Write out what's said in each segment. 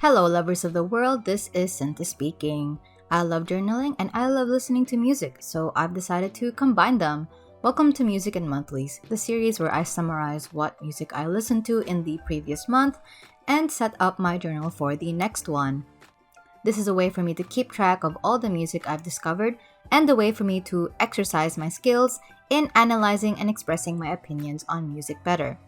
Hello, lovers of the world, this is Sinta speaking. I love journaling and I love listening to music, so I've decided to combine them. Welcome to Music and Monthlies, the series where I summarize what music I listened to in the previous month and set up my journal for the next one. This is a way for me to keep track of all the music I've discovered and a way for me to exercise my skills in analyzing and expressing my opinions on music better.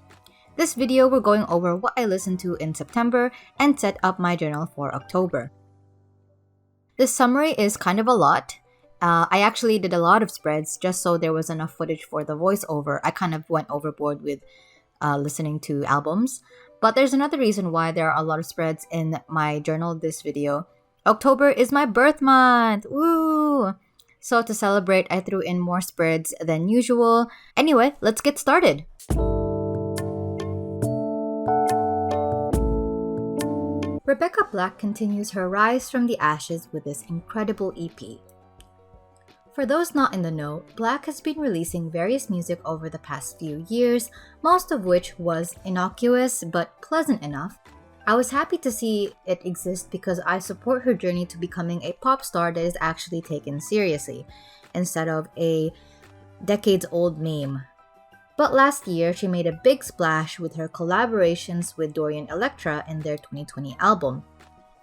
This video, we're going over what I listened to in September and set up my journal for October. This summary is kind of a lot. I actually did a lot of spreads just so there was enough footage for the voiceover. I kind of went overboard with listening to albums. But there's another reason why there are a lot of spreads in my journal this video. October is my birth month! Woo! So to celebrate, I threw in more spreads than usual. Anyway, let's get started! Rebecca Black continues her rise from the ashes with this incredible EP. For those not in the know, Black has been releasing various music over the past few years, most of which was innocuous but pleasant enough. I was happy to see it exist because I support her journey to becoming a pop star that is actually taken seriously, instead of a decades-old meme. But last year, she made a big splash with her collaborations with Dorian Electra in their 2020 album.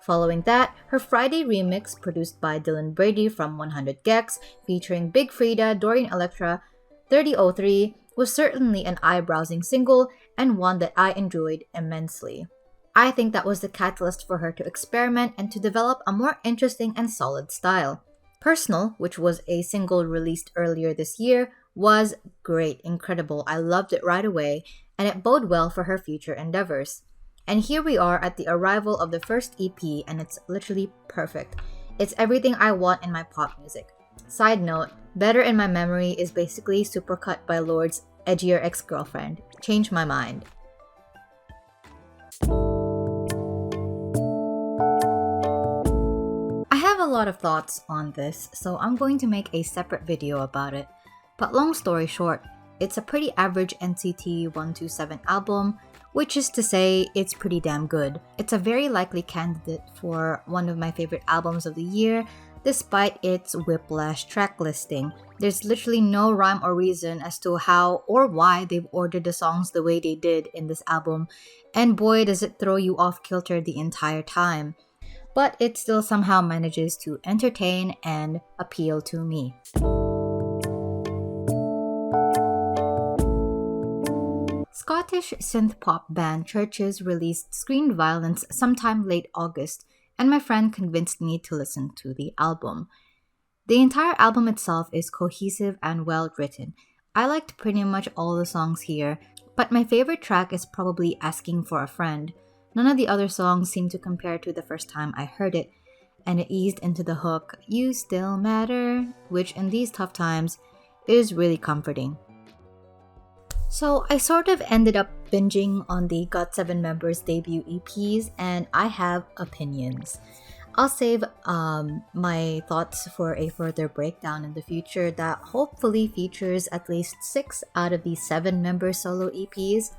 Following that, her Friday remix, produced by Dylan Brady from 100 gecs, featuring Big Frida, Dorian Electra, 3003, was certainly an eye-browsing single and one that I enjoyed immensely. I think that was the catalyst for her to experiment and to develop a more interesting and solid style. Personal, which was a single released earlier this year, was great, incredible. I loved it right away, and it bode well for her future endeavors. And here we are at the arrival of the first EP, and it's literally perfect. It's everything I want in my pop music. Side note, Better in My Memory is basically supercut by Lord's edgier ex-girlfriend. Changed my mind. I have a lot of thoughts on this, so I'm going to make a separate video about it. But long story short, it's a pretty average NCT 127 album, which is to say, it's pretty damn good. It's a very likely candidate for one of my favorite albums of the year, despite its whiplash track listing. There's literally no rhyme or reason as to how or why they've ordered the songs the way they did in this album, and boy does it throw you off kilter the entire time. But it still somehow manages to entertain and appeal to me. Scottish synth-pop band CHVRCHES released Screen Violence sometime late August, and my friend convinced me to listen to the album. The entire album itself is cohesive and well-written. I liked pretty much all the songs here, but my favorite track is probably Asking for a Friend. None of the other songs seem to compare to the first time I heard it, and it eased into the hook, You Still Matter, which in these tough times is really comforting. So I sort of ended up binging on the GOT7 members' debut EPs, and I have opinions. I'll save my thoughts for a further breakdown in the future that hopefully features at least 6 out of these 7 member solo EPs.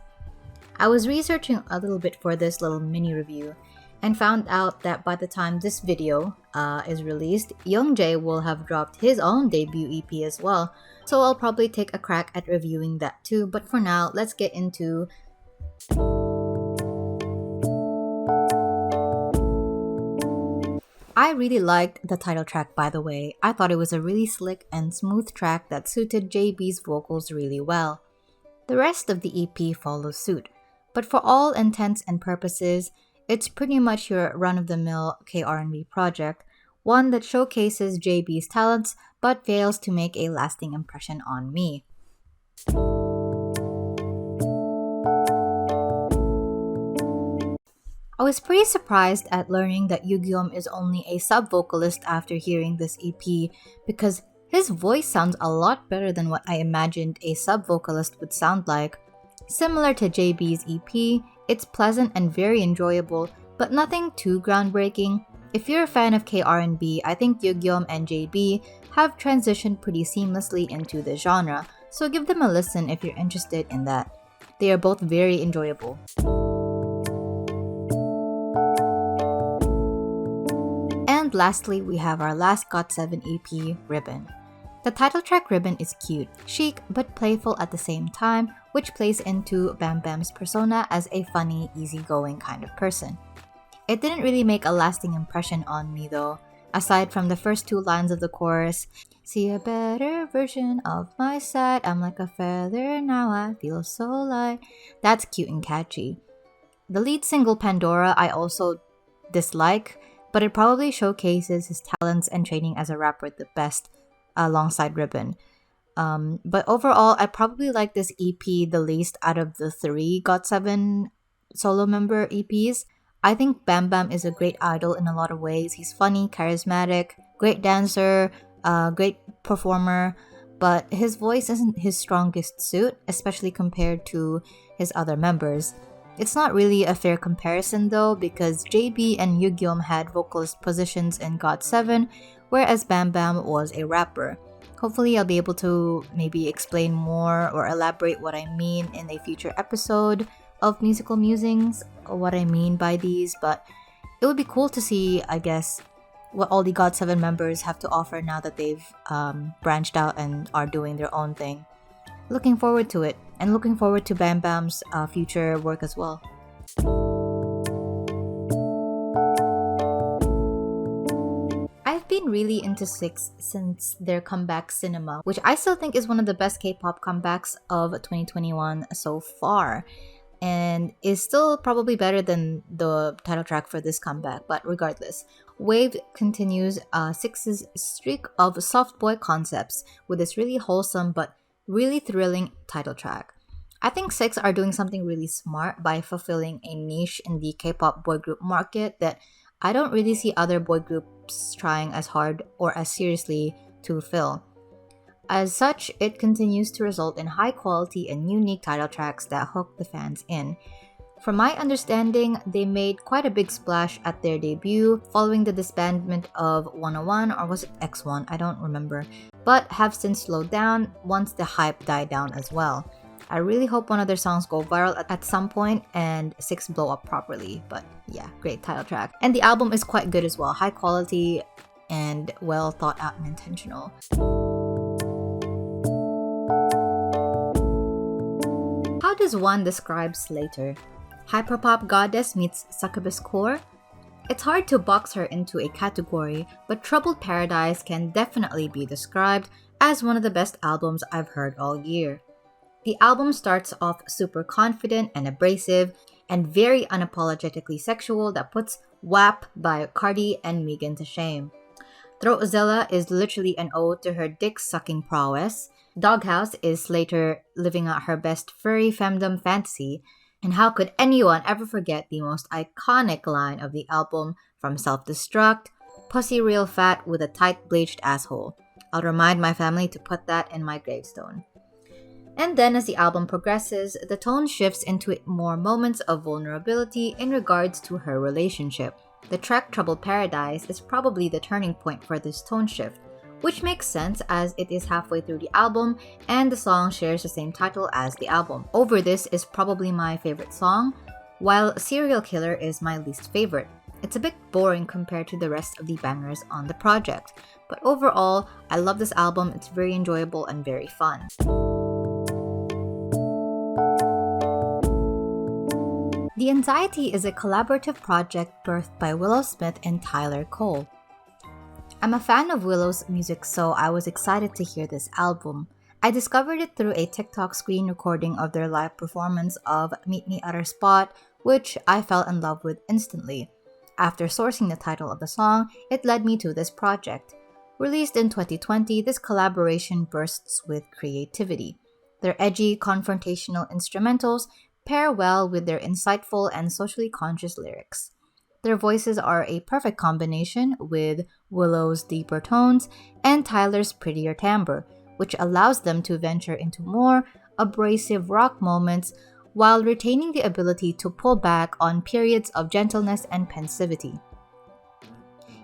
I was researching a little bit for this little mini review and found out that by the time this video is released, Youngjae will have dropped his own debut EP as well. So I'll probably take a crack at reviewing that too, but for now, let's get into... I really liked the title track, by the way. I thought it was a really slick and smooth track that suited JayBe's vocals really well. The rest of the EP follows suit, but for all intents and purposes, it's pretty much your run-of-the-mill K-RnB project, one that showcases JayBe's talents but fails to make a lasting impression on me. I was pretty surprised at learning that Yugeom is only a sub-vocalist after hearing this EP because his voice sounds a lot better than what I imagined a sub-vocalist would sound like. Similar to JayBe's EP, it's pleasant and very enjoyable, but nothing too groundbreaking. If you're a fan of K-RnB, I think Yugeom and JayBe have transitioned pretty seamlessly into the genre, so give them a listen if you're interested in that. They are both very enjoyable. And lastly, we have our last GOT7 EP, Ribbon. The title track Ribbon is cute, chic, but playful at the same time, which plays into Bam Bam's persona as a funny, easygoing kind of person. It didn't really make a lasting impression on me though, aside from the first 2 lines of the chorus. See a better version of my side, I'm like a feather, now I feel so light. That's cute and catchy. The lead single Pandora I also dislike, but it probably showcases his talents and training as a rapper the best alongside Ribbon. But overall, I probably like this EP the least out of the 3 GOT7 solo member EPs. I think Bam Bam is a great idol in a lot of ways. He's funny, charismatic, great dancer, great performer, but his voice isn't his strongest suit, especially compared to his other members. It's not really a fair comparison though, because JayBe and Yugeom had vocalist positions in GOT7, whereas Bam Bam was a rapper. Hopefully I'll be able to maybe explain more or elaborate what I mean in a future episode of Musical Musings, or what I mean by these, but it would be cool to see, I guess, what all the GOT7 members have to offer now that they've branched out and are doing their own thing. Looking forward to it, and looking forward to Bam Bam's future work as well. I've been really into STAYC since their comeback Cinema, which I still think is one of the best K-pop comebacks of 2021 so far, and is still probably better than the title track for this comeback, but regardless. Wave continues STAYC's streak of soft boy concepts with this really wholesome but really thrilling title track. I think STAYC are doing something really smart by fulfilling a niche in the K-pop boy group market that I don't really see other boy groups trying as hard or as seriously to fill. As such, it continues to result in high quality and unique title tracks that hook the fans in. From my understanding, they made quite a big splash at their debut following the disbandment of 101, or was it X1? I don't remember, but have since slowed down once the hype died down as well. I really hope one of their songs go viral at some point and STAYC blow up properly, but yeah, great title track. And the album is quite good as well, high quality and well thought out and intentional. How does one describe Slayyyter? Hyperpop goddess meets succubus core? It's hard to box her into a category, but Troubled Paradise can definitely be described as one of the best albums I've heard all year. The album starts off super confident and abrasive, and very unapologetically sexual that puts WAP by Cardi and Megan to shame. Throatzilla is literally an ode to her dick-sucking prowess. Doghouse is Slayyyter living out her best furry femdom fantasy, and how could anyone ever forget the most iconic line of the album from Self-Destruct, "Pussy real fat with a tight bleached asshole. I'll remind my family to put that in my gravestone." And then as the album progresses, the tone shifts into more moments of vulnerability in regards to her relationship. The track Troubled Paradise is probably the turning point for this tone shift, which makes sense as it is halfway through the album and the song shares the same title as the album. Over This is probably my favorite song, while Serial Killer is my least favorite. It's a bit boring compared to the rest of the bangers on the project, but overall, I love this album. It's very enjoyable and very fun. The Anxiety is a collaborative project birthed by Willow Smith and Tyler Cole. I'm a fan of Willow's music, so I was excited to hear this album. I discovered it through a TikTok screen recording of their live performance of Meet Me at Our Spot, which I fell in love with instantly. After sourcing the title of the song, it led me to this project. Released in 2020, this collaboration bursts with creativity. Their edgy, confrontational instrumentals pair well with their insightful and socially conscious lyrics. Their voices are a perfect combination with Willow's deeper tones and Tyler's prettier timbre, which allows them to venture into more abrasive rock moments while retaining the ability to pull back on periods of gentleness and pensivity.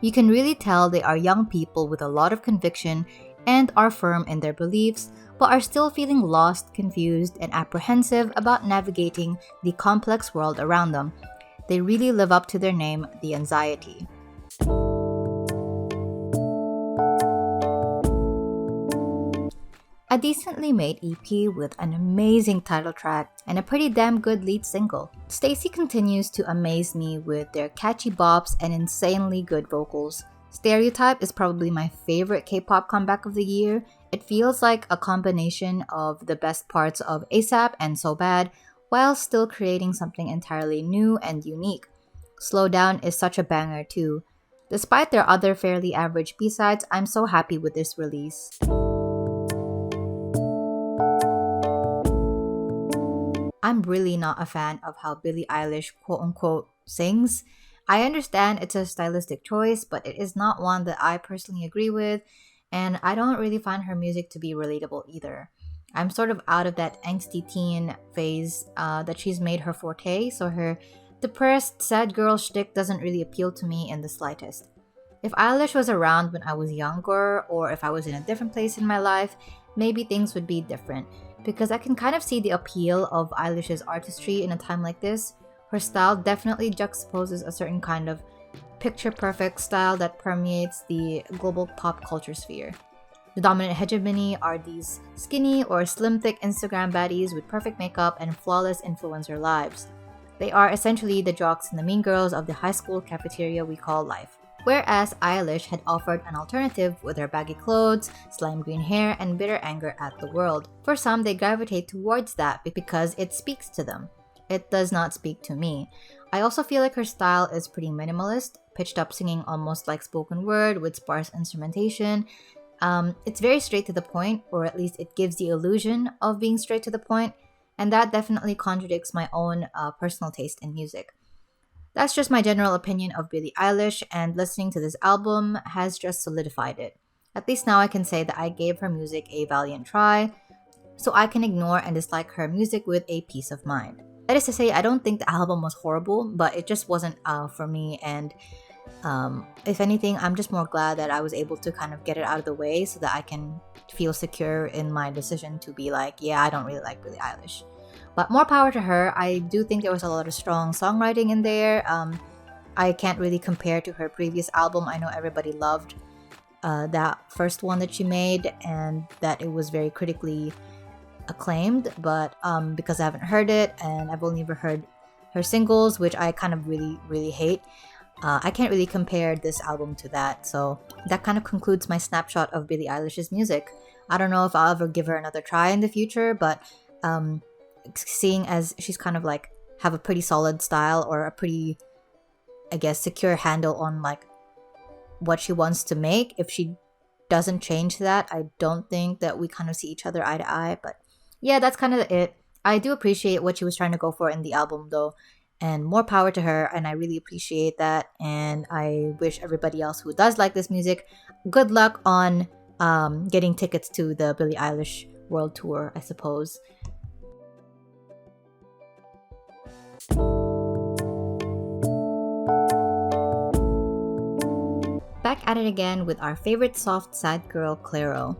You can really tell they are young people with a lot of conviction and are firm in their beliefs, but are still feeling lost, confused, and apprehensive about navigating the complex world around them. They really live up to their name, The Anxiety. A decently made EP with an amazing title track and a pretty damn good lead single. STAYC continues to amaze me with their catchy bops and insanely good vocals. Stereotype is probably my favorite K-pop comeback of the year. It feels like a combination of the best parts of ASAP and So Bad, while still creating something entirely new and unique. Slow Down is such a banger too. Despite their other fairly average B-sides, I'm so happy with this release. I'm really not a fan of how Billie Eilish quote-unquote sings. I understand it's a stylistic choice, but it is not one that I personally agree with, and I don't really find her music to be relatable either. I'm sort of out of that angsty teen phase that she's made her forte, so her depressed, sad girl shtick doesn't really appeal to me in the slightest. If Eilish was around when I was younger, or if I was in a different place in my life, maybe things would be different, because I can kind of see the appeal of Eilish's artistry in a time like this. Her style definitely juxtaposes a certain kind of picture-perfect style that permeates the global pop culture sphere. The dominant hegemony are these skinny or slim-thick Instagram baddies with perfect makeup and flawless influencer lives. They are essentially the jocks and the mean girls of the high school cafeteria we call life. Whereas Eilish had offered an alternative with her baggy clothes, slime green hair, and bitter anger at the world. For some, they gravitate towards that because it speaks to them. It does not speak to me. I also feel like her style is pretty minimalist, pitched up singing almost like spoken word with sparse instrumentation. It's very straight to the point, or at least it gives the illusion of being straight to the point, and that definitely contradicts my own personal taste in music. That's just my general opinion of Billie Eilish, and listening to this album has just solidified it. At least now I can say that I gave her music a valiant try, so I can ignore and dislike her music with a peace of mind. That is to say, I don't think the album was horrible, but it just wasn't for me, and if anything, I'm just more glad that I was able to kind of get it out of the way so that I can feel secure in my decision to be like, yeah, I don't really like Billie Eilish. But more power to her. I do think there was a lot of strong songwriting in there. I can't really compare to her previous album. I know everybody loved that first one that she made and that it was very critically acclaimed, but because I haven't heard it and I've only ever heard her singles, which I kind of really hate, I can't really compare this album to that. So that kind of concludes my snapshot of Billie Eilish's music. I don't know if I'll ever give her another try in the future, but seeing as she's kind of like have a pretty solid style or a pretty, I guess, secure handle on like what she wants to make, if she doesn't change that, I don't think that we kind of see each other eye to eye. But yeah, that's kind of it. I do appreciate what she was trying to go for in the album though, and more power to her, and I really appreciate that, and I wish everybody else who does like this music good luck on getting tickets to the Billie Eilish World Tour, I suppose. Back at it again with our favorite soft sad girl, Clairo.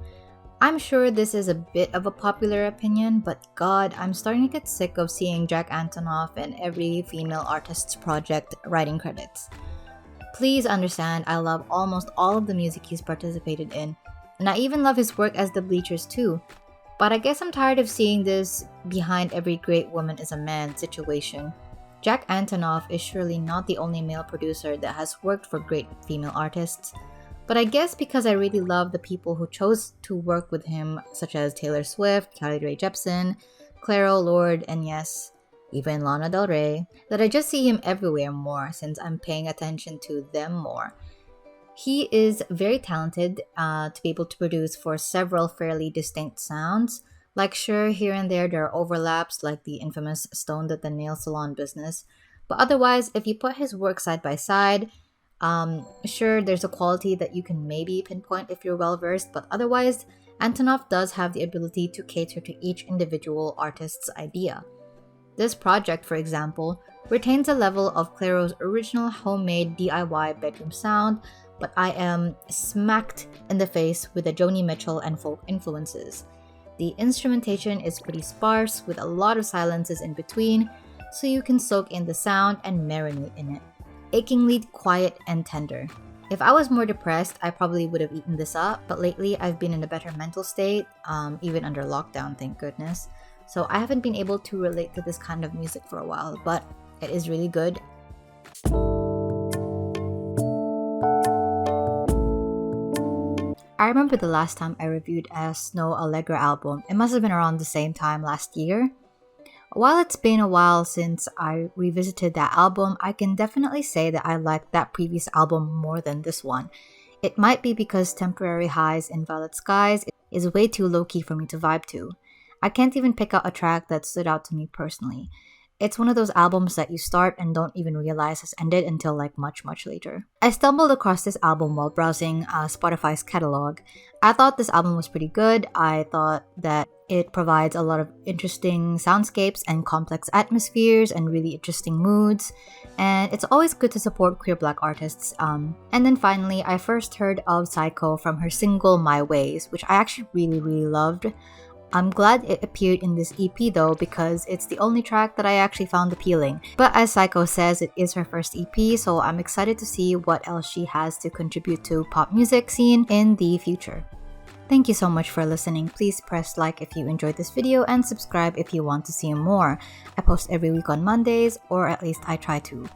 I'm sure this is a bit of a popular opinion, but god, I'm starting to get sick of seeing Jack Antonoff in every female artist's project writing credits. Please understand, I love almost all of the music he's participated in, and I even love his work as the Bleachers too. But I guess I'm tired of seeing this behind every great woman is a man situation. Jack Antonoff is surely not the only male producer that has worked for great female artists, but I guess because I really love the people who chose to work with him, such as Taylor Swift, Carly Rae Jepsen, Clairo, Lorde, and yes, even Lana Del Rey, that I just see him everywhere more since I'm paying attention to them more. He is very talented to be able to produce for several fairly distinct sounds. Like sure, here and there are overlaps like the infamous Stoned at the Nail Salon business, but otherwise, if you put his work side by side, sure, there's a quality that you can maybe pinpoint if you're well versed, but otherwise, Antonoff does have the ability to cater to each individual artist's idea. This project, for example, retains a level of Clairo's original homemade DIY bedroom sound, but I am smacked in the face with the Joni Mitchell and folk influences. The instrumentation is pretty sparse with a lot of silences in between, so you can soak in the sound and marinate in it. Achingly quiet and tender. If I was more depressed, I probably would have eaten this up, but lately I've been in a better mental state, even under lockdown, thank goodness. So I haven't been able to relate to this kind of music for a while, but it is really good. I remember the last time I reviewed a Snow Allegra album. It must have been around the same time last year. While it's been a while since I revisited that album, I can definitely say that I liked that previous album more than this one. It might be because Temporary Highs in Violet Skies is way too low-key for me to vibe to. I can't even pick out a track that stood out to me personally. It's one of those albums that you start and don't even realize has ended until like much later. I stumbled across this album while browsing Spotify's catalog. I thought this album was pretty good. I thought that it provides a lot of interesting soundscapes and complex atmospheres and really interesting moods. And it's always good to support queer black artists. And then finally, I first heard of Sycco from her single My Ways, which I actually really loved. I'm glad it appeared in this EP though, because it's the only track that I actually found appealing. But as Sycco says, it is her first EP, so I'm excited to see what else she has to contribute to pop music scene in the future. Thank you so much for listening. Please press like if you enjoyed this video and subscribe if you want to see more. I post every week on Mondays, or at least I try to.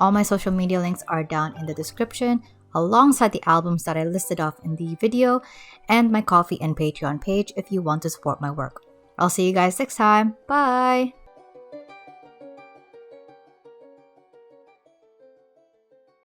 All my social media links are down in the description, alongside the albums that I listed off in the video, and my Ko-fi and Patreon page if you want to support my work. I'll see you guys next time. Bye!